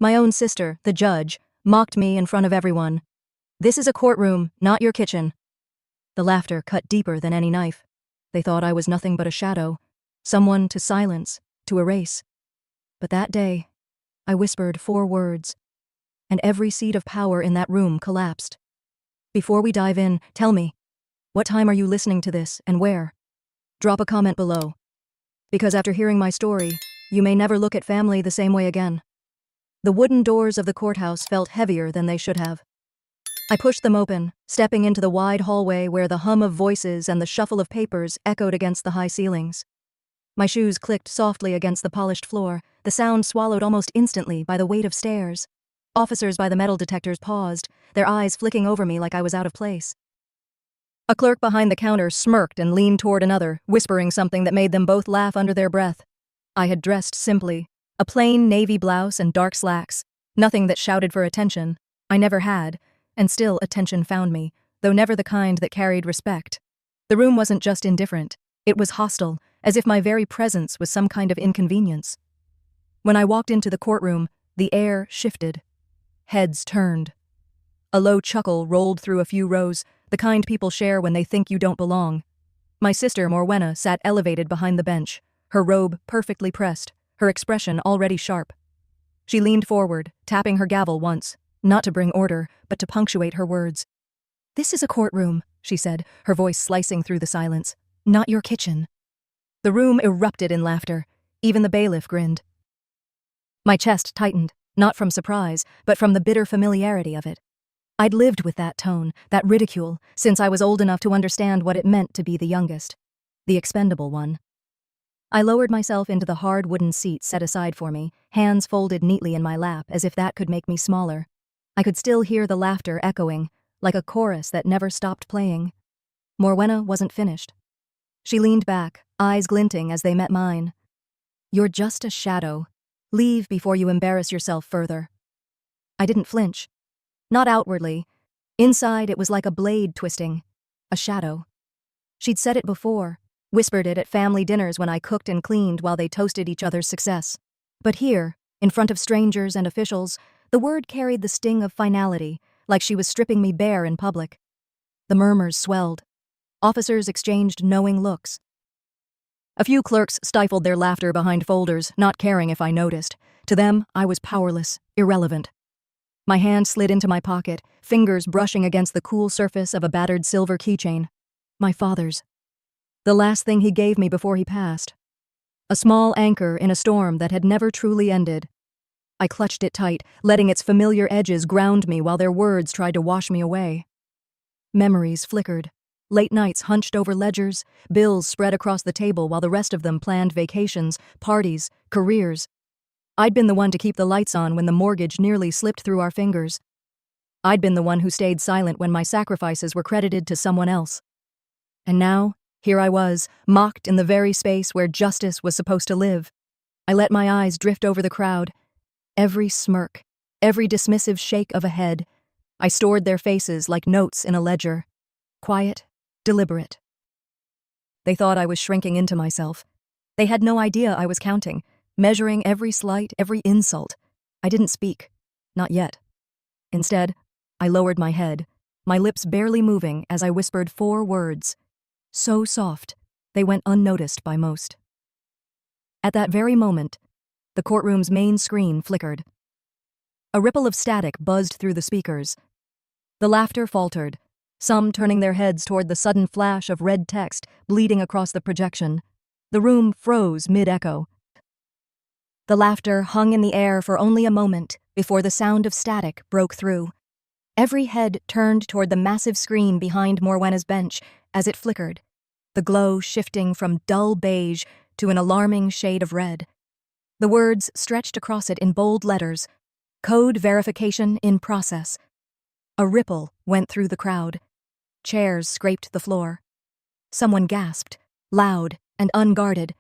My own sister, the judge, mocked me in front of everyone. "This is a courtroom, not your kitchen." The laughter cut deeper than any knife. They thought I was nothing but a shadow, someone to silence, to erase. But that day, I whispered 4 words, and every seat of power in that room collapsed. Before we dive in, tell me, what time are you listening to this, and where? Drop a comment below. Because after hearing my story, you may never look at family the same way again. The wooden doors of the courthouse felt heavier than they should have. I pushed them open, stepping into the wide hallway where the hum of voices and the shuffle of papers echoed against the high ceilings. My shoes clicked softly against the polished floor, the sound swallowed almost instantly by the weight of stairs. Officers by the metal detectors paused, their eyes flicking over me like I was out of place. A clerk behind the counter smirked and leaned toward another, whispering something that made them both laugh under their breath. I had dressed simply, a plain navy blouse and dark slacks, nothing that shouted for attention. I never had, and still attention found me, though never the kind that carried respect. The room wasn't just indifferent, it was hostile, as if my very presence was some kind of inconvenience. When I walked into the courtroom, the air shifted. Heads turned. A low chuckle rolled through a few rows, the kind people share when they think you don't belong. My sister, Morwenna, sat elevated behind the bench, her robe perfectly pressed, her expression already sharp. She leaned forward, tapping her gavel once, not to bring order, but to punctuate her words. "This is a courtroom," she said, her voice slicing through the silence. "Not your kitchen." The room erupted in laughter. Even the bailiff grinned. My chest tightened, not from surprise, but from the bitter familiarity of it. I'd lived with that tone, that ridicule, since I was old enough to understand what it meant to be the youngest, the expendable one. I lowered myself into the hard wooden seat set aside for me, hands folded neatly in my lap as if that could make me smaller. I could still hear the laughter echoing, like a chorus that never stopped playing. Morwenna wasn't finished. She leaned back, eyes glinting as they met mine. "You're just a shadow. Leave before you embarrass yourself further." I didn't flinch. Not outwardly. Inside, it was like a blade twisting. A shadow. She'd said it before, whispered it at family dinners when I cooked and cleaned while they toasted each other's success. But here, in front of strangers and officials, the word carried the sting of finality, like she was stripping me bare in public. The murmurs swelled. Officers exchanged knowing looks. A few clerks stifled their laughter behind folders, not caring if I noticed. To them, I was powerless, irrelevant. My hand slid into my pocket, fingers brushing against the cool surface of a battered silver keychain. My father's. The last thing he gave me before he passed. A small anchor in a storm that had never truly ended. I clutched it tight, letting its familiar edges ground me while their words tried to wash me away. Memories flickered. Late nights hunched over ledgers, bills spread across the table while the rest of them planned vacations, parties, careers. I'd been the one to keep the lights on when the mortgage nearly slipped through our fingers. I'd been the one who stayed silent when my sacrifices were credited to someone else. And now, here I was, mocked in the very space where justice was supposed to live. I let my eyes drift over the crowd. Every smirk, every dismissive shake of a head. I stored their faces like notes in a ledger. Quiet, deliberate. They thought I was shrinking into myself. They had no idea I was counting, measuring every slight, every insult. I didn't speak. Not yet. Instead, I lowered my head, my lips barely moving as I whispered 4 words. So soft, they went unnoticed by most. At that very moment, the courtroom's main screen flickered. A ripple of static buzzed through the speakers. The laughter faltered, some turning their heads toward the sudden flash of red text bleeding across the projection. The room froze mid-echo. The laughter hung in the air for only a moment before the sound of static broke through. Every head turned toward the massive screen behind Morwenna's bench as it flickered, the glow shifting from dull beige to an alarming shade of red. The words stretched across it in bold letters, "Code verification in process." A ripple went through the crowd. Chairs scraped the floor. Someone gasped, loud and unguarded.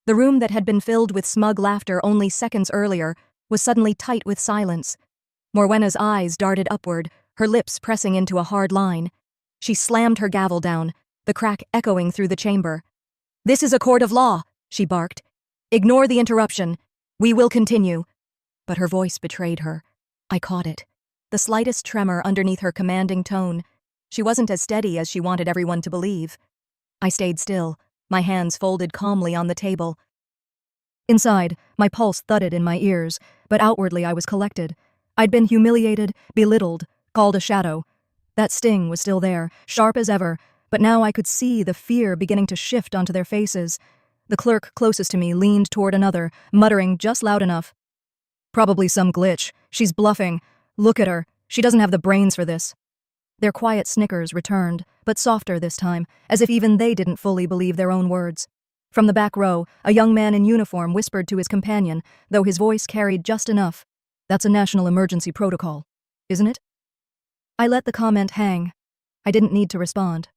The room that had been filled with smug laughter only seconds earlier was suddenly tight with silence. Morwenna's eyes darted upward, her lips pressing into a hard line. She slammed her gavel down, the crack echoing through the chamber. "This is a court of law," she barked. "Ignore the interruption. We will continue." but her voice betrayed her. I caught it. The slightest tremor underneath her commanding tone. She wasn't as steady as she wanted everyone to believe. I stayed still, my hands folded calmly on the table. Inside, my pulse thudded in my ears, but outwardly I was collected. I'd been humiliated, belittled, called a shadow. That sting was still there, sharp as ever, but now I could see the fear beginning to shift onto their faces. The clerk closest to me leaned toward another, muttering just loud enough. "Probably some glitch. She's bluffing. Look at her. She doesn't have the brains for this." Their quiet snickers returned, but softer this time, as if even they didn't fully believe their own words. From the back row, a young man in uniform whispered to his companion, though his voice carried just enough. "That's a national emergency protocol, isn't it?" I let the comment hang. I didn't need to respond.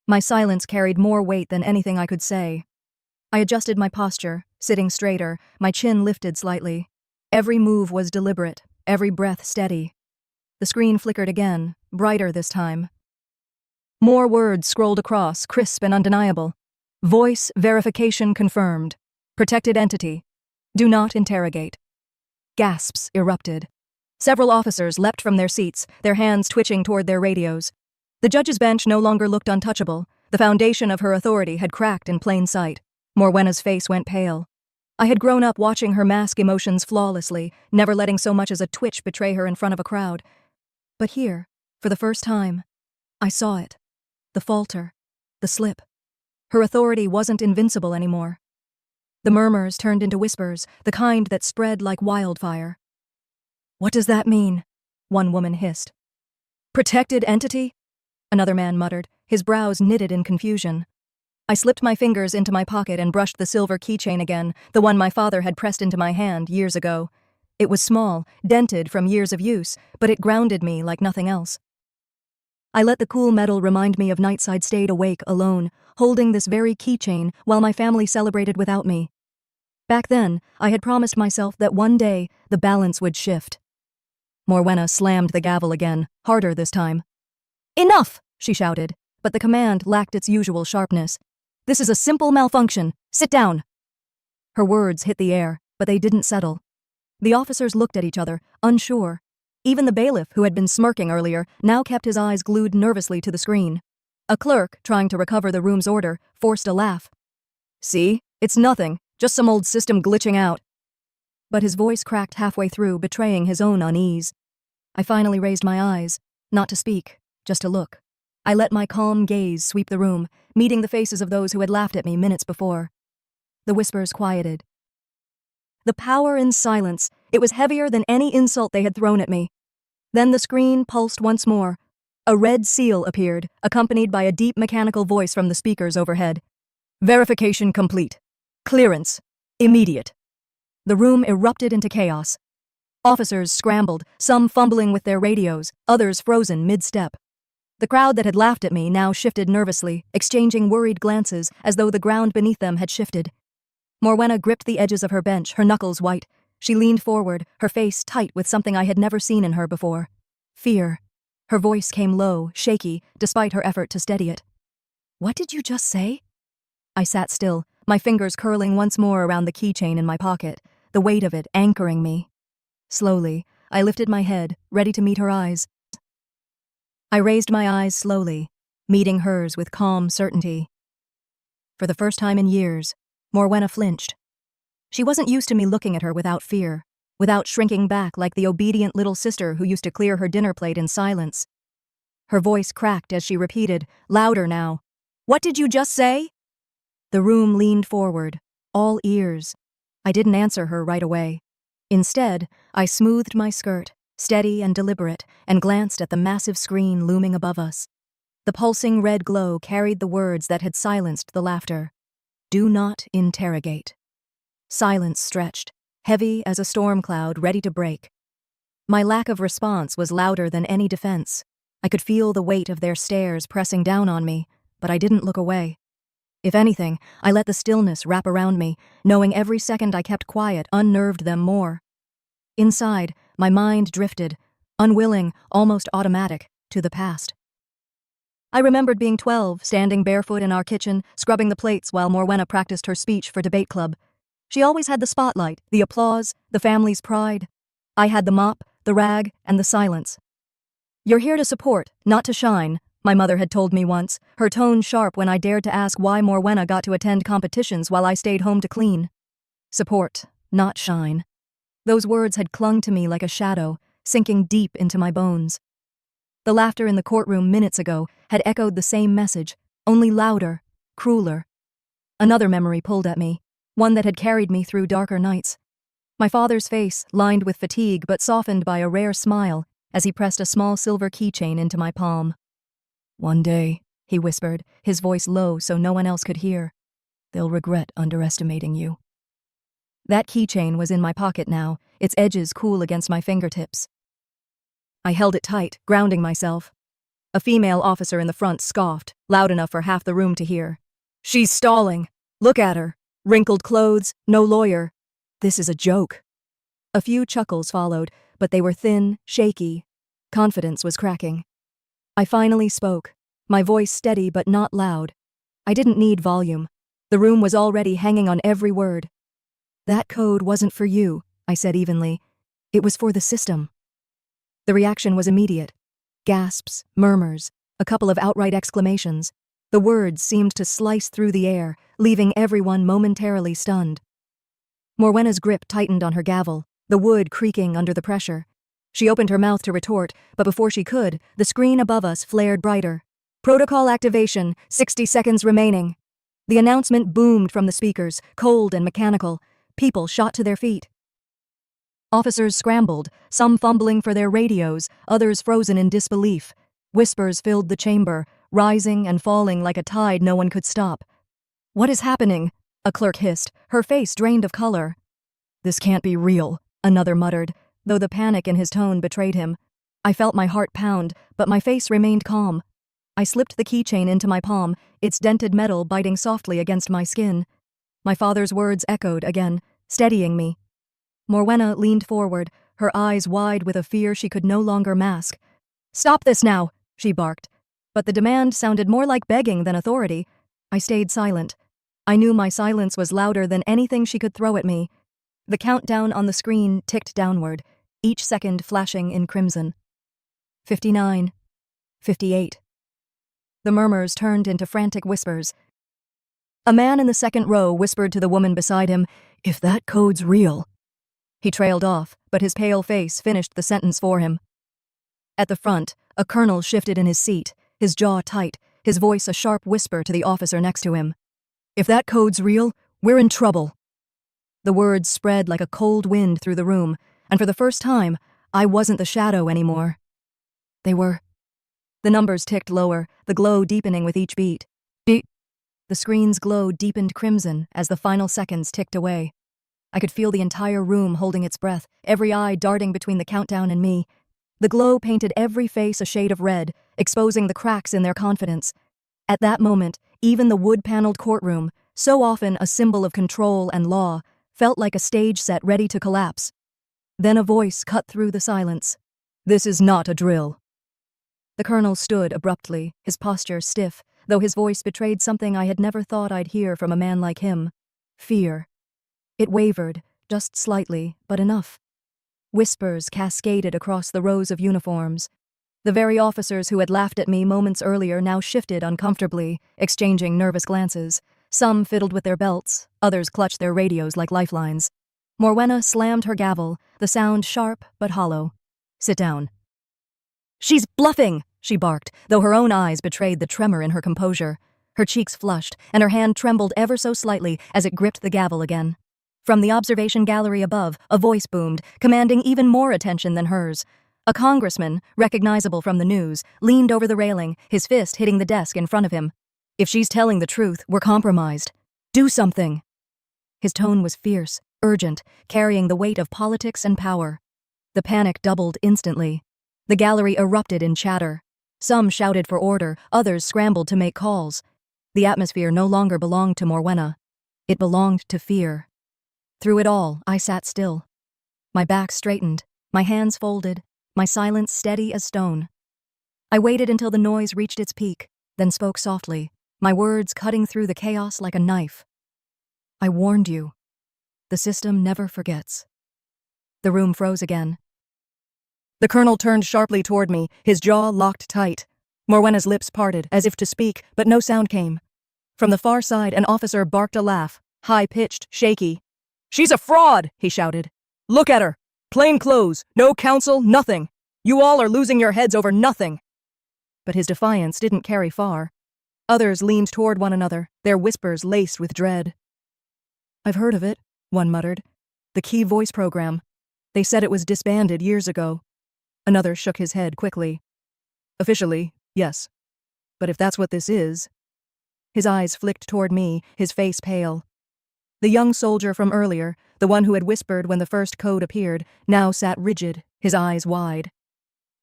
My silence carried more weight than anything I could say. I adjusted my posture, sitting straighter, my chin lifted slightly. Every move was deliberate, every breath steady. The screen flickered again, brighter this time. More words scrolled across, crisp and undeniable. Voice verification confirmed. Protected entity. Do not interrogate. Gasps erupted. Several officers leapt from their seats, their hands twitching toward their radios. The judge's bench no longer looked untouchable. The foundation of her authority had cracked in plain sight. Morwenna's face went pale. I had grown up watching her mask emotions flawlessly, never letting so much as a twitch betray her in front of a crowd. But here, for the first time, I saw it. The falter. The slip. Her authority wasn't invincible anymore. The murmurs turned into whispers, the kind that spread like wildfire. "What does that mean?" one woman hissed. "Protected entity?" another man muttered, his brows knitted in confusion. I slipped my fingers into my pocket and brushed the silver keychain again, the one my father had pressed into my hand years ago. It was small, dented from years of use, but it grounded me like nothing else. I let the cool metal remind me of nights I'd stayed awake alone, holding this very keychain while my family celebrated without me. Back then, I had promised myself that one day the balance would shift. Morwenna slammed the gavel again, harder this time. "Enough!" she shouted, but the command lacked its usual sharpness. "This is a simple malfunction. Sit down." Her words hit the air, but they didn't settle. The officers looked at each other, unsure. Even the bailiff, who had been smirking earlier, now kept his eyes glued nervously to the screen. A clerk, trying to recover the room's order, forced a laugh. "See? It's nothing. Just some old system glitching out." But his voice cracked halfway through, betraying his own unease. I finally raised my eyes, not to speak, just to look. I let my calm gaze sweep the room, meeting the faces of those who had laughed at me minutes before. The whispers quieted. The power in silence, it was heavier than any insult they had thrown at me. Then the screen pulsed once more. A red seal appeared, accompanied by a deep mechanical voice from the speakers overhead. "Verification complete. Clearance. Immediate." The room erupted into chaos. Officers scrambled, some fumbling with their radios, others frozen mid-step. The crowd that had laughed at me now shifted nervously, exchanging worried glances as though the ground beneath them had shifted. Morwenna gripped the edges of her bench, her knuckles white. She leaned forward, her face tight with something I had never seen in her before. Fear. Her voice came low, shaky, despite her effort to steady it. "What did you just say?" I sat still, my fingers curling once more around the keychain in my pocket, the weight of it anchoring me. Slowly, I lifted my head, ready to meet her eyes. I raised my eyes slowly, meeting hers with calm certainty. For the first time in years, Morwenna flinched. She wasn't used to me looking at her without fear, without shrinking back like the obedient little sister who used to clear her dinner plate in silence. Her voice cracked as she repeated, louder now, "What did you just say?" The room leaned forward, all ears. I didn't answer her right away. Instead, I smoothed my skirt, steady and deliberate, and glanced at the massive screen looming above us. The pulsing red glow carried the words that had silenced the laughter. "Do not interrogate." Silence stretched, heavy as a storm cloud ready to break. My lack of response was louder than any defense. I could feel the weight of their stares pressing down on me, but I didn't look away. If anything, I let the stillness wrap around me, knowing every second I kept quiet unnerved them more. Inside, my mind drifted, unwilling, almost automatic, to the past. I remembered being 12, standing barefoot in our kitchen, scrubbing the plates while Morwenna practiced her speech for debate club. She always had the spotlight, the applause, the family's pride. I had the mop, the rag, and the silence. "You're here to support, not to shine," my mother had told me once, her tone sharp when I dared to ask why Morwenna got to attend competitions while I stayed home to clean. Support, not shine. Those words had clung to me like a shadow, sinking deep into my bones. The laughter in the courtroom minutes ago had echoed the same message, only louder, crueler. Another memory pulled at me, one that had carried me through darker nights. My father's face, lined with fatigue but softened by a rare smile, as he pressed a small silver keychain into my palm. "One day," he whispered, his voice low so no one else could hear, "they'll regret underestimating you." That keychain was in my pocket now, its edges cool against my fingertips. I held it tight, grounding myself. A female officer in the front scoffed, loud enough for half the room to hear. "She's stalling. Look at her. Wrinkled clothes, no lawyer. This is a joke." A few chuckles followed, but they were thin, shaky. Confidence was cracking. I finally spoke, my voice steady but not loud. I didn't need volume. The room was already hanging on every word. "That code wasn't for you," I said evenly. "It was for the system." The reaction was immediate. Gasps, murmurs, a couple of outright exclamations. The words seemed to slice through the air, leaving everyone momentarily stunned. Morwenna's grip tightened on her gavel, the wood creaking under the pressure. She opened her mouth to retort, but before she could, the screen above us flared brighter. "Protocol activation, 60 seconds remaining." The announcement boomed from the speakers, cold and mechanical. People shot to their feet. Officers scrambled, some fumbling for their radios, others frozen in disbelief. Whispers filled the chamber, rising and falling like a tide no one could stop. "What is happening?" a clerk hissed, her face drained of color. "This can't be real," another muttered, though the panic in his tone betrayed him. I felt my heart pound, but my face remained calm. I slipped the keychain into my palm, its dented metal biting softly against my skin. My father's words echoed again, steadying me. Morwenna leaned forward, her eyes wide with a fear she could no longer mask. "Stop this now," she barked. But the demand sounded more like begging than authority. I stayed silent. I knew my silence was louder than anything she could throw at me. The countdown on the screen ticked downward, each second flashing in crimson. 59. 58. The murmurs turned into frantic whispers. A man in the second row whispered to the woman beside him, "If that code's real." He trailed off, but his pale face finished the sentence for him. At the front, a colonel shifted in his seat, his jaw tight, his voice a sharp whisper to the officer next to him. "If that code's real, we're in trouble." The words spread like a cold wind through the room, and for the first time, I wasn't the shadow anymore. They were. The numbers ticked lower, the glow deepening with each beat. The screen's glow deepened crimson as the final seconds ticked away. I could feel the entire room holding its breath, every eye darting between the countdown and me. The glow painted every face a shade of red, exposing the cracks in their confidence. At that moment, even the wood-paneled courtroom, so often a symbol of control and law, felt like a stage set ready to collapse. Then a voice cut through the silence. "This is not a drill." The colonel stood abruptly, his posture stiff, though his voice betrayed something I had never thought I'd hear from a man like him. Fear. It wavered, just slightly, but enough. Whispers cascaded across the rows of uniforms. The very officers who had laughed at me moments earlier now shifted uncomfortably, exchanging nervous glances. Some fiddled with their belts, others clutched their radios like lifelines. Morwenna slammed her gavel, the sound sharp but hollow. "Sit down." "She's bluffing!" she barked, though her own eyes betrayed the tremor in her composure. Her cheeks flushed, and her hand trembled ever so slightly as it gripped the gavel again. From the observation gallery above, a voice boomed, commanding even more attention than hers. A congressman, recognizable from the news, leaned over the railing, his fist hitting the desk in front of him. "If she's telling the truth, we're compromised. Do something." His tone was fierce, urgent, carrying the weight of politics and power. The panic doubled instantly. The gallery erupted in chatter. Some shouted for order, others scrambled to make calls. The atmosphere no longer belonged to Morwenna. It belonged to fear. Through it all, I sat still. My back straightened, my hands folded, my silence steady as stone. I waited until the noise reached its peak, then spoke softly, my words cutting through the chaos like a knife. "I warned you. The system never forgets." The room froze again, The colonel turned sharply toward me, his jaw locked tight. Morwenna's lips parted, as if to speak, but no sound came. From the far side, an officer barked a laugh, high-pitched, shaky. "She's a fraud!" he shouted. "Look at her! Plain clothes, no counsel, nothing! You all are losing your heads over nothing!" But his defiance didn't carry far. Others leaned toward one another, their whispers laced with dread. "I've heard of it," one muttered. "The Key Voice program. They said it was disbanded years ago." Another shook his head quickly. "Officially, yes. But if that's what this is..." His eyes flicked toward me, his face pale. The young soldier from earlier, the one who had whispered when the first code appeared, now sat rigid, his eyes wide.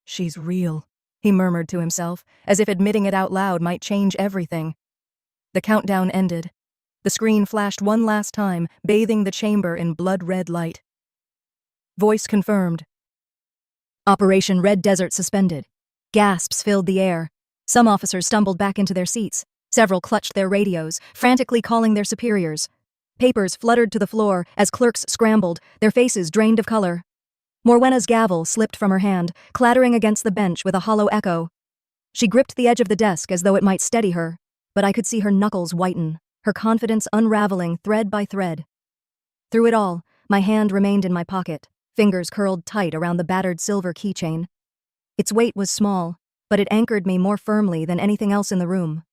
"She's real," he murmured to himself, as if admitting it out loud might change everything. The countdown ended. The screen flashed one last time, bathing the chamber in blood-red light. Voice confirmed. Operation Red Desert suspended. Gasps filled the air. Some officers stumbled back into their seats. Several clutched their radios, frantically calling their superiors. Papers fluttered to the floor as clerks scrambled, their faces drained of color. Morwenna's gavel slipped from her hand, clattering against the bench with a hollow echo. She gripped the edge of the desk as though it might steady her, but I could see her knuckles whiten, her confidence unraveling thread by thread. Through it all, my hand remained in my pocket, fingers curled tight around the battered silver keychain. Its weight was small, but it anchored me more firmly than anything else in the room.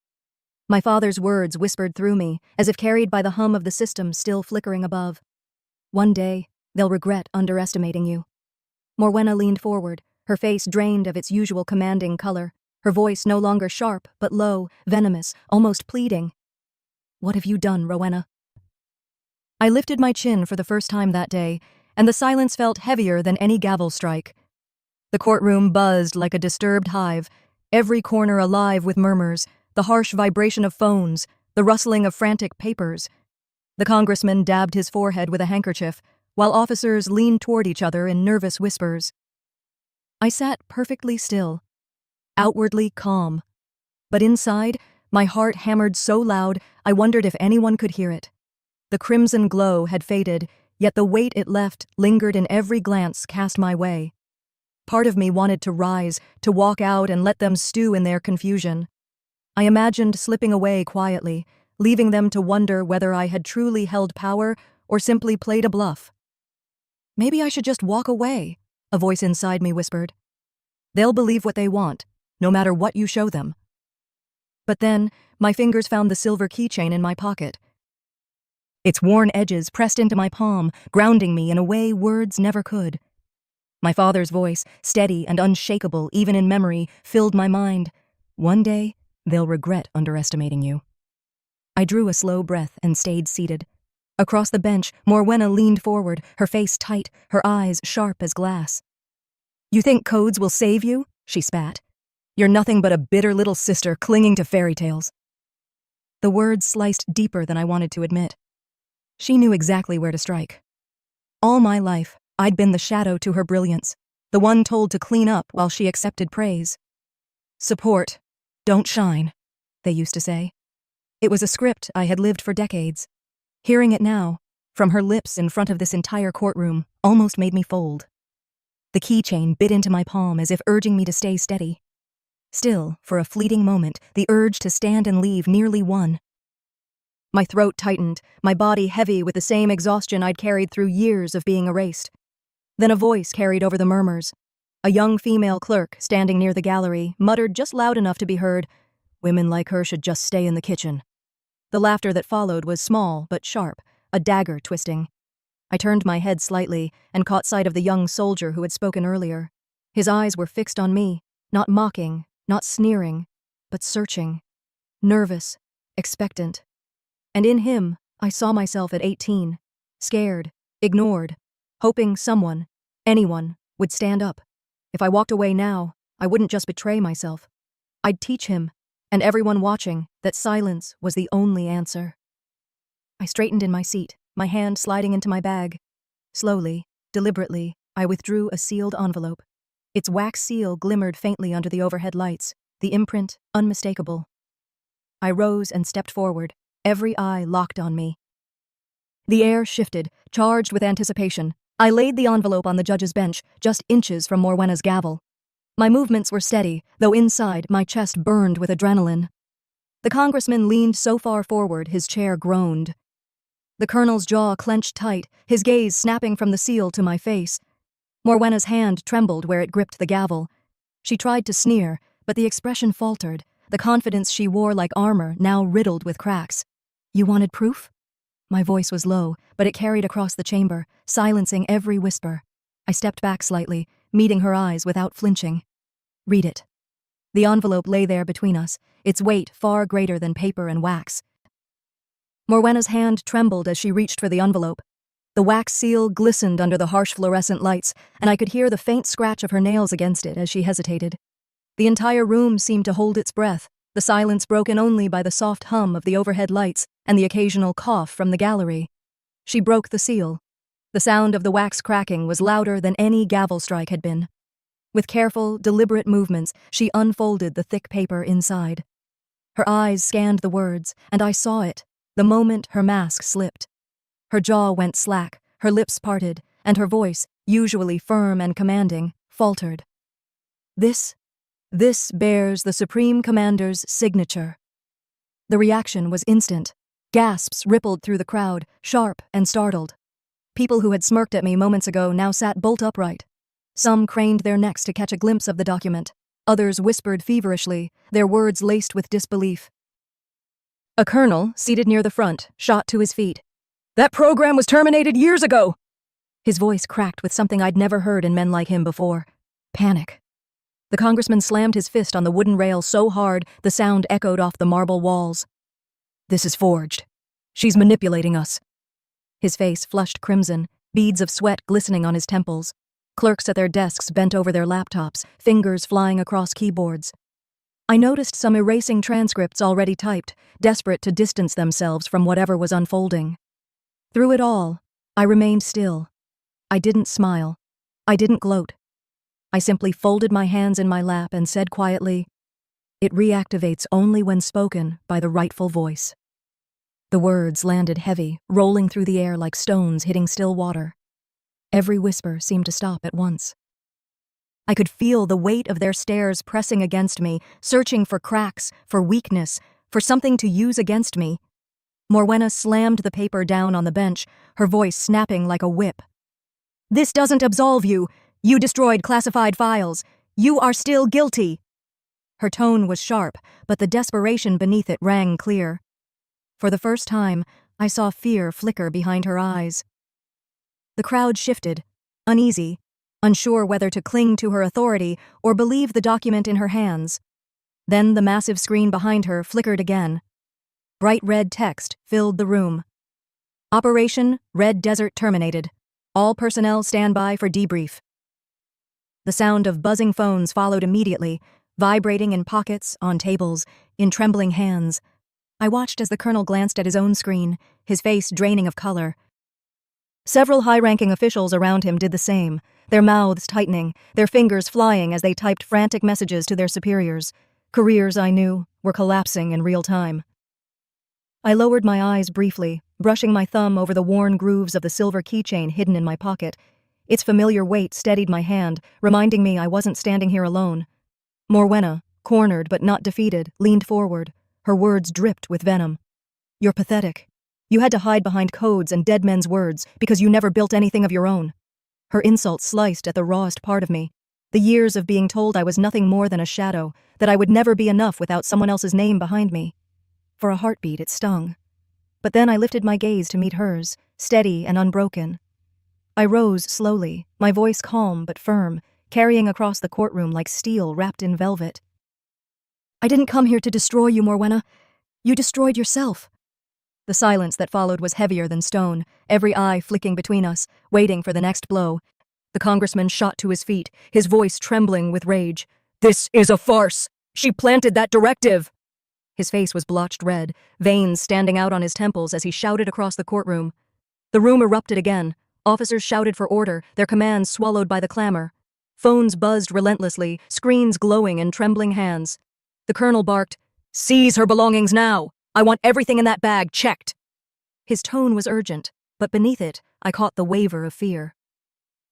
My father's words whispered through me, as if carried by the hum of the system still flickering above. "One day, they'll regret underestimating you." Morwenna leaned forward, her face drained of its usual commanding color, her voice no longer sharp, but low, venomous, almost pleading. "What have you done, Rowena?" I lifted my chin for the first time that day, and the silence felt heavier than any gavel strike. The courtroom buzzed like a disturbed hive, every corner alive with murmurs, the harsh vibration of phones, the rustling of frantic papers. The congressman dabbed his forehead with a handkerchief, while officers leaned toward each other in nervous whispers. I sat perfectly still, outwardly calm. But inside, my heart hammered so loud I wondered if anyone could hear it. The crimson glow had faded, yet the weight it left lingered in every glance cast my way. Part of me wanted to rise, to walk out and let them stew in their confusion. I imagined slipping away quietly, leaving them to wonder whether I had truly held power or simply played a bluff. "Maybe I should just walk away," a voice inside me whispered. "They'll believe what they want, no matter what you show them." But then, my fingers found the silver keychain in my pocket. Its worn edges pressed into my palm, grounding me in a way words never could. My father's voice, steady and unshakable even in memory, filled my mind. "One day, they'll regret underestimating you." I drew a slow breath and stayed seated. Across the bench, Morwenna leaned forward, her face tight, her eyes sharp as glass. "You think codes will save you?" she spat. "You're nothing but a bitter little sister clinging to fairy tales." The words sliced deeper than I wanted to admit. She knew exactly where to strike. All my life, I'd been the shadow to her brilliance, the one told to clean up while she accepted praise. "Support, don't shine," they used to say. It was a script I had lived for decades. Hearing it now, from her lips in front of this entire courtroom, almost made me fold. The keychain bit into my palm as if urging me to stay steady. Still, for a fleeting moment, the urge to stand and leave nearly won. My throat tightened, my body heavy with the same exhaustion I'd carried through years of being erased. Then a voice carried over the murmurs. A young female clerk, standing near the gallery, muttered just loud enough to be heard, "Women like her should just stay in the kitchen." The laughter that followed was small but sharp, a dagger twisting. I turned my head slightly and caught sight of the young soldier who had spoken earlier. His eyes were fixed on me, not mocking, not sneering, but searching, nervous, expectant. And in him, I saw myself at 18, scared, ignored, hoping someone, anyone, would stand up. If I walked away now, I wouldn't just betray myself. I'd teach him, and everyone watching, that silence was the only answer. I straightened in my seat, my hand sliding into my bag. Slowly, deliberately, I withdrew a sealed envelope. Its wax seal glimmered faintly under the overhead lights, the imprint unmistakable. I rose and stepped forward, every eye locked on me. The air shifted, charged with anticipation. I laid the envelope on the judge's bench, just inches from Morwenna's gavel. My movements were steady, though inside my chest burned with adrenaline. The congressman leaned so far forward his chair groaned. The colonel's jaw clenched tight, his gaze snapping from the seal to my face. Morwenna's hand trembled where it gripped the gavel. She tried to sneer, but the expression faltered, the confidence she wore like armor now riddled with cracks. "You wanted proof?" My voice was low, but it carried across the chamber, silencing every whisper. I stepped back slightly, meeting her eyes without flinching. "Read it." The envelope lay there between us, its weight far greater than paper and wax. Morwenna's hand trembled as she reached for the envelope. The wax seal glistened under the harsh fluorescent lights, and I could hear the faint scratch of her nails against it as she hesitated. The entire room seemed to hold its breath, the silence broken only by the soft hum of the overhead lights and the occasional cough from the gallery. She broke the seal. The sound of the wax cracking was louder than any gavel strike had been. With careful, deliberate movements, she unfolded the thick paper inside. Her eyes scanned the words, and I saw it, the moment her mask slipped. Her jaw went slack, her lips parted, and her voice, usually firm and commanding, faltered. This bears the Supreme Commander's signature." The reaction was instant. Gasps rippled through the crowd, sharp and startled. People who had smirked at me moments ago now sat bolt upright. Some craned their necks to catch a glimpse of the document. Others whispered feverishly, their words laced with disbelief. A colonel, seated near the front, shot to his feet. "That program was terminated years ago!" His voice cracked with something I'd never heard in men like him before. Panic. The congressman slammed his fist on the wooden rail so hard the sound echoed off the marble walls. "This is forged. She's manipulating us." His face flushed crimson, beads of sweat glistening on his temples. Clerks at their desks bent over their laptops, fingers flying across keyboards. I noticed some erasing transcripts already typed, desperate to distance themselves from whatever was unfolding. Through it all, I remained still. I didn't smile. I didn't gloat. I simply folded my hands in my lap and said quietly, "It reactivates only when spoken by the rightful voice." The words landed heavy, rolling through the air like stones hitting still water. Every whisper seemed to stop at once. I could feel the weight of their stares pressing against me, searching for cracks, for weakness, for something to use against me. Morwenna slammed the paper down on the bench, her voice snapping like a whip. "This doesn't absolve you. You destroyed classified files. You are still guilty." Her tone was sharp, but the desperation beneath it rang clear. For the first time, I saw fear flicker behind her eyes. The crowd shifted, uneasy, unsure whether to cling to her authority or believe the document in her hands. Then the massive screen behind her flickered again. Bright red text filled the room. "Operation Red Desert terminated. All personnel stand by for debrief." The sound of buzzing phones followed immediately, vibrating in pockets, on tables, in trembling hands. I watched as the colonel glanced at his own screen, his face draining of color. Several high-ranking officials around him did the same, their mouths tightening, their fingers flying as they typed frantic messages to their superiors. Careers, I knew, were collapsing in real time. I lowered my eyes briefly, brushing my thumb over the worn grooves of the silver keychain hidden in my pocket. Its familiar weight steadied my hand, reminding me I wasn't standing here alone. Morwenna, cornered but not defeated, leaned forward. Her words dripped with venom. "You're pathetic. You had to hide behind codes and dead men's words because you never built anything of your own." Her insult sliced at the rawest part of me. The years of being told I was nothing more than a shadow, that I would never be enough without someone else's name behind me. For a heartbeat, it stung. But then I lifted my gaze to meet hers, steady and unbroken. I rose slowly, my voice calm but firm, carrying across the courtroom like steel wrapped in velvet. "I didn't come here to destroy you, Morwenna. You destroyed yourself." The silence that followed was heavier than stone, every eye flicking between us, waiting for the next blow. The congressman shot to his feet, his voice trembling with rage. "This is a farce! She planted that directive!" His face was blotched red, veins standing out on his temples as he shouted across the courtroom. The room erupted again. Officers shouted for order, their commands swallowed by the clamor. Phones buzzed relentlessly, screens glowing in trembling hands. The colonel barked, "Seize her belongings now! I want everything in that bag checked!" His tone was urgent, but beneath it, I caught the waver of fear.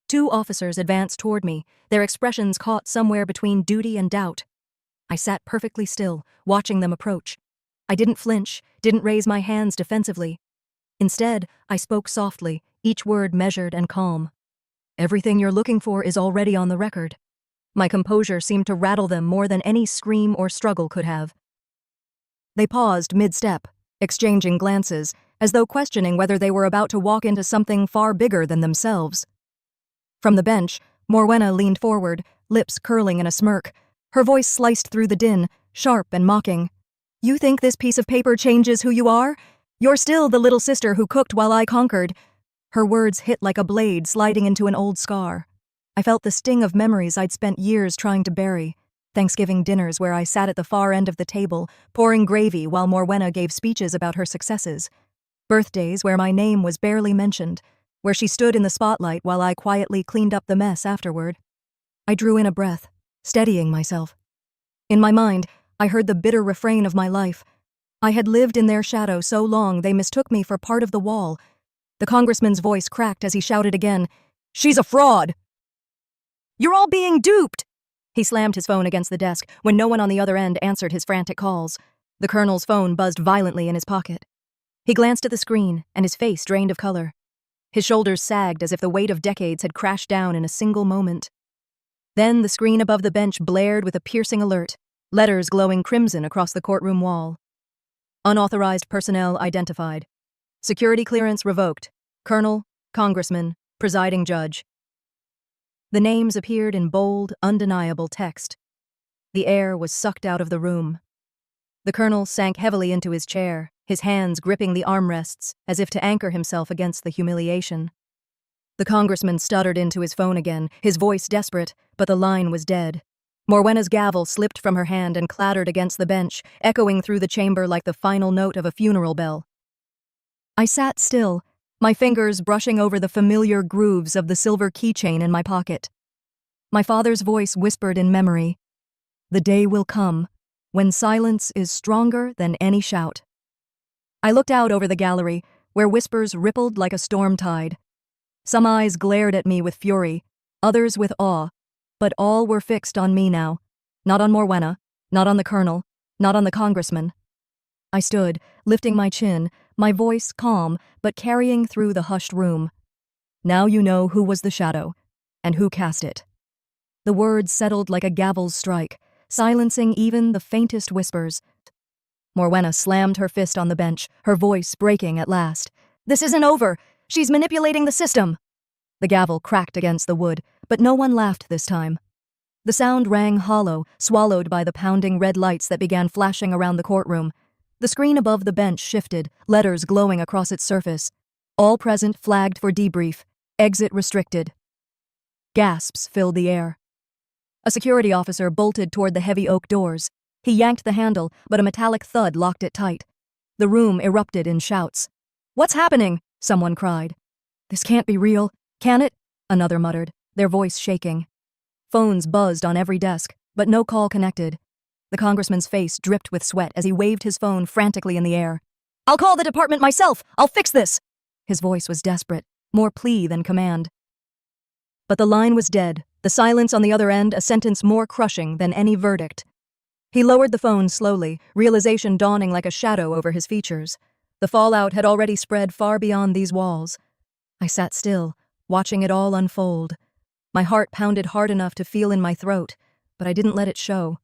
2 officers advanced toward me, their expressions caught somewhere between duty and doubt. I sat perfectly still, watching them approach. I didn't flinch, didn't raise my hands defensively. Instead, I spoke softly, each word measured and calm. "Everything you're looking for is already on the record." My composure seemed to rattle them more than any scream or struggle could have. They paused mid-step, exchanging glances, as though questioning whether they were about to walk into something far bigger than themselves. From the bench, Morwenna leaned forward, lips curling in a smirk. Her voice sliced through the din, sharp and mocking. "You think this piece of paper changes who you are? You're still the little sister who cooked while I conquered." Her words hit like a blade sliding into an old scar. I felt the sting of memories I'd spent years trying to bury. Thanksgiving dinners where I sat at the far end of the table, pouring gravy while Morwenna gave speeches about her successes. Birthdays where my name was barely mentioned, where she stood in the spotlight while I quietly cleaned up the mess afterward. I drew in a breath, steadying myself. In my mind, I heard the bitter refrain of my life. I had lived in their shadow so long they mistook me for part of the wall. The congressman's voice cracked as he shouted again, "She's a fraud!" "You're all being duped!" He slammed his phone against the desk when no one on the other end answered his frantic calls. The colonel's phone buzzed violently in his pocket. He glanced at the screen, and his face drained of color. His shoulders sagged as if the weight of decades had crashed down in a single moment. Then the screen above the bench blared with a piercing alert, letters glowing crimson across the courtroom wall. "Unauthorized personnel identified. Security clearance revoked. Colonel, Congressman, Presiding Judge." The names appeared in bold, undeniable text. The air was sucked out of the room. The colonel sank heavily into his chair, his hands gripping the armrests as if to anchor himself against the humiliation. The congressman stuttered into his phone again, his voice desperate, but the line was dead. Morwenna's gavel slipped from her hand and clattered against the bench, echoing through the chamber like the final note of a funeral bell. I sat still, my fingers brushing over the familiar grooves of the silver keychain in my pocket. My father's voice whispered in memory, "The day will come when silence is stronger than any shout." I looked out over the gallery, where whispers rippled like a storm tide. Some eyes glared at me with fury, others with awe, but all were fixed on me now. Not on Morwenna, not on the colonel, not on the congressman. I stood, lifting my chin, my voice calm, but carrying through the hushed room. "Now you know who was the shadow, and who cast it." The words settled like a gavel's strike, silencing even the faintest whispers. Morwenna slammed her fist on the bench, her voice breaking at last. "This isn't over! She's manipulating the system!" The gavel cracked against the wood, but no one laughed this time. The sound rang hollow, swallowed by the pounding red lights that began flashing around the courtroom. The screen above the bench shifted, letters glowing across its surface. All present flagged for debrief. Exit restricted. Gasps filled the air. A security officer bolted toward the heavy oak doors. He yanked the handle, but a metallic thud locked it tight. The room erupted in shouts. "What's happening?" someone cried. "This can't be real, can it?" another muttered, their voice shaking. Phones buzzed on every desk, but no call connected. The congressman's face dripped with sweat as he waved his phone frantically in the air. "I'll call the department myself! I'll fix this!" His voice was desperate, more plea than command. But the line was dead, the silence on the other end a sentence more crushing than any verdict. He lowered the phone slowly, realization dawning like a shadow over his features. The fallout had already spread far beyond these walls. I sat still, watching it all unfold. My heart pounded hard enough to feel in my throat, but I didn't let it show.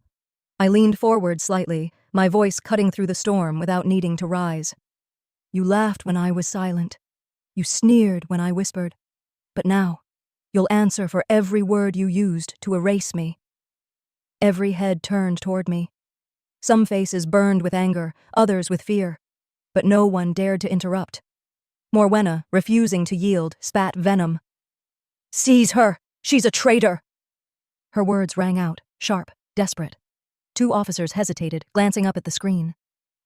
I leaned forward slightly, my voice cutting through the storm without needing to rise. "You laughed when I was silent. You sneered when I whispered. But now, you'll answer for every word you used to erase me." Every head turned toward me. Some faces burned with anger, others with fear. But no one dared to interrupt. Morwenna, refusing to yield, spat venom. "Seize her! She's a traitor!" Her words rang out, sharp, desperate. 2 officers hesitated, glancing up at the screen.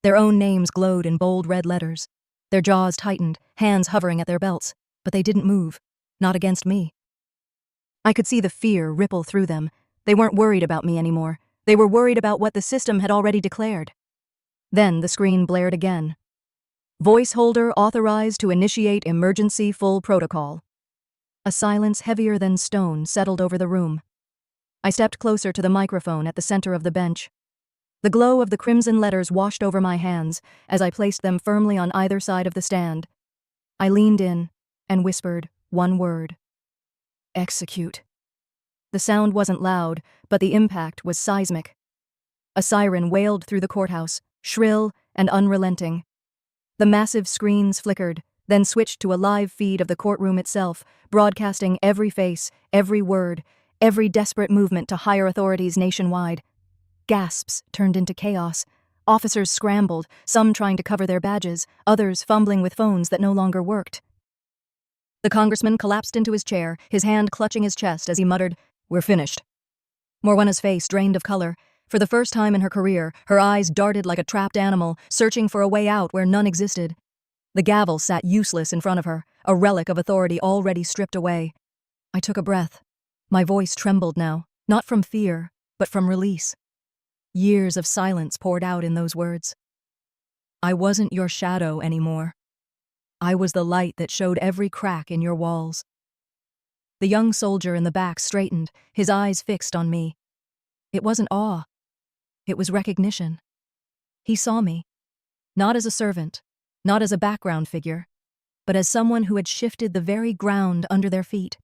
Their own names glowed in bold red letters. Their jaws tightened, hands hovering at their belts, but they didn't move, not against me. I could see the fear ripple through them. They weren't worried about me anymore. They were worried about what the system had already declared. Then the screen blared again. "Voice holder authorized to initiate emergency full protocol." A silence heavier than stone settled over the room. I stepped closer to the microphone at the center of the bench. The glow of the crimson letters washed over my hands as I placed them firmly on either side of the stand. I leaned in and whispered one word. Execute. The sound wasn't loud, but the impact was seismic. A siren wailed through the courthouse, shrill and unrelenting. The massive screens flickered, then switched to a live feed of the courtroom itself, broadcasting every face, every word, every desperate movement to higher authorities nationwide. Gasps turned into chaos. Officers scrambled, some trying to cover their badges, others fumbling with phones that no longer worked. The congressman collapsed into his chair, his hand clutching his chest as he muttered, "We're finished." Morwenna's face drained of color. For the first time in her career, her eyes darted like a trapped animal, searching for a way out where none existed. The gavel sat useless in front of her, a relic of authority already stripped away. I took a breath. My voice trembled now, not from fear, but from release. Years of silence poured out in those words. I wasn't your shadow anymore. I was the light that showed every crack in your walls. The young soldier in the back straightened, his eyes fixed on me. It wasn't awe. It was recognition. He saw me, not as a servant, not as a background figure, but as someone who had shifted the very ground under their feet.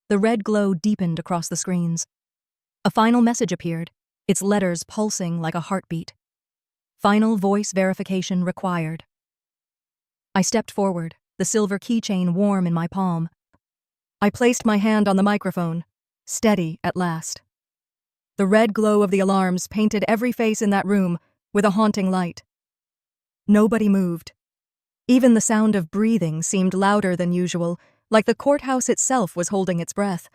The red glow deepened across the screens. A final message appeared, its letters pulsing like a heartbeat. Final voice verification required. I stepped forward, the silver keychain warm in my palm. I placed my hand on the microphone, steady at last. The red glow of the alarms painted every face in that room with a haunting light. Nobody moved. Even the sound of breathing seemed louder than usual, like the courthouse itself was holding its breath.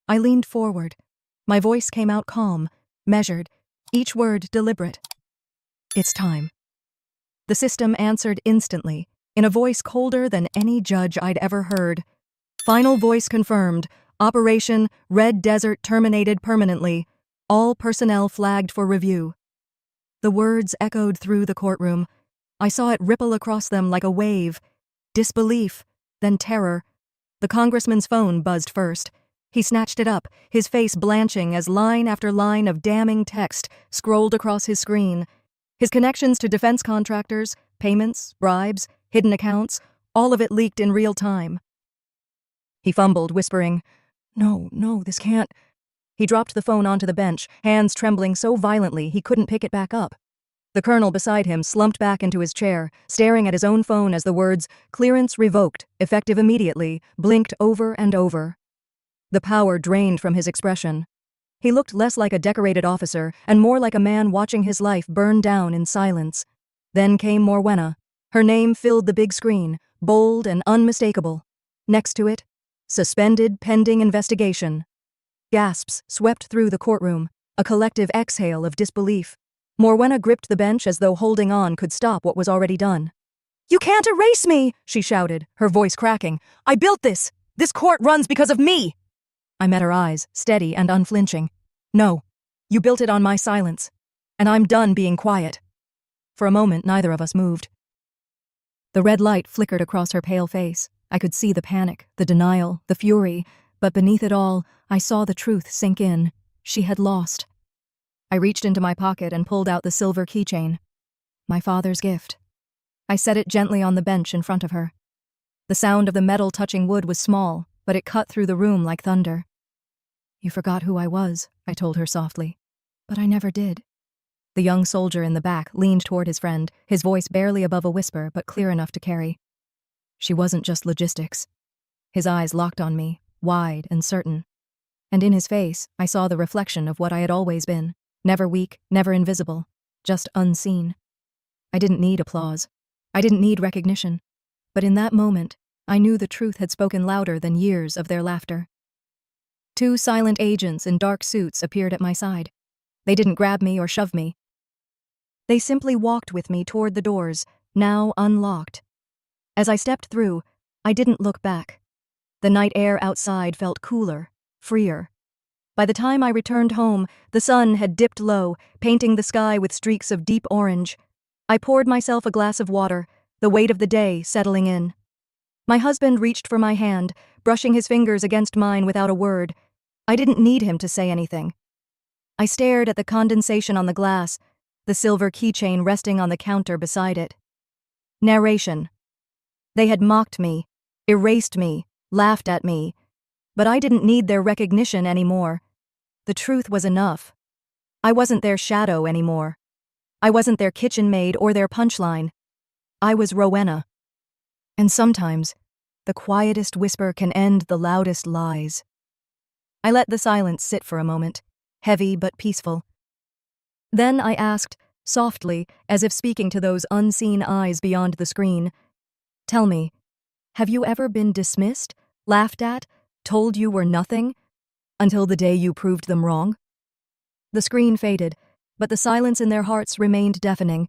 I leaned forward. My voice came out calm, measured, each word deliberate. It's time. The system answered instantly, in a voice colder than any judge I'd ever heard. Final voice confirmed. Operation Red Desert terminated permanently. All personnel flagged for review. The words echoed through the courtroom. I saw it ripple across them like a wave. Disbelief, then terror. The congressman's phone buzzed first. He snatched it up, his face blanching as line after line of damning text scrolled across his screen. His connections to defense contractors, payments, bribes, hidden accounts, all of it leaked in real time. He fumbled, whispering, No, this can't." He dropped the phone onto the bench, hands trembling so violently he couldn't pick it back up. The colonel beside him slumped back into his chair, staring at his own phone as the words, "Clearance revoked, effective immediately," blinked over and over. The power drained from his expression. He looked less like a decorated officer and more like a man watching his life burn down in silence. Then came Morwenna. Her name filled the big screen, bold and unmistakable. Next to it, suspended pending investigation. Gasps swept through the courtroom, a collective exhale of disbelief. Morwenna gripped the bench as though holding on could stop what was already done. "You can't erase me!" she shouted, her voice cracking. "I built this! This court runs because of me!" I met her eyes, steady and unflinching. "No, you built it on my silence, and I'm done being quiet." For a moment, neither of us moved. The red light flickered across her pale face. I could see the panic, the denial, the fury, but beneath it all, I saw the truth sink in. She had lost. I reached into my pocket and pulled out the silver keychain. My father's gift. I set it gently on the bench in front of her. The sound of the metal touching wood was small, but it cut through the room like thunder. "You forgot who I was," I told her softly. "But I never did." The young soldier in the back leaned toward his friend, his voice barely above a whisper but clear enough to carry. "She wasn't just logistics." His eyes locked on me, wide and certain. And in his face, I saw the reflection of what I had always been. Never weak, never invisible, just unseen. I didn't need applause. I didn't need recognition. But in that moment, I knew the truth had spoken louder than years of their laughter. Two silent agents in dark suits appeared at my side. They didn't grab me or shove me. They simply walked with me toward the doors, now unlocked. As I stepped through, I didn't look back. The night air outside felt cooler, freer. By the time I returned home, the sun had dipped low, painting the sky with streaks of deep orange. I poured myself a glass of water, the weight of the day settling in. My husband reached for my hand, brushing his fingers against mine without a word. I didn't need him to say anything. I stared at the condensation on the glass, the silver keychain resting on the counter beside it. Narration. They had mocked me, erased me, laughed at me, but I didn't need their recognition anymore. The truth was enough. I wasn't their shadow anymore. I wasn't their kitchen maid or their punchline. I was Rowena. And sometimes, the quietest whisper can end the loudest lies. I let the silence sit for a moment, heavy but peaceful. Then I asked, softly, as if speaking to those unseen eyes beyond the screen, "Tell me, have you ever been dismissed, laughed at, told you were nothing, until the day you proved them wrong?" The screen faded, but the silence in their hearts remained deafening.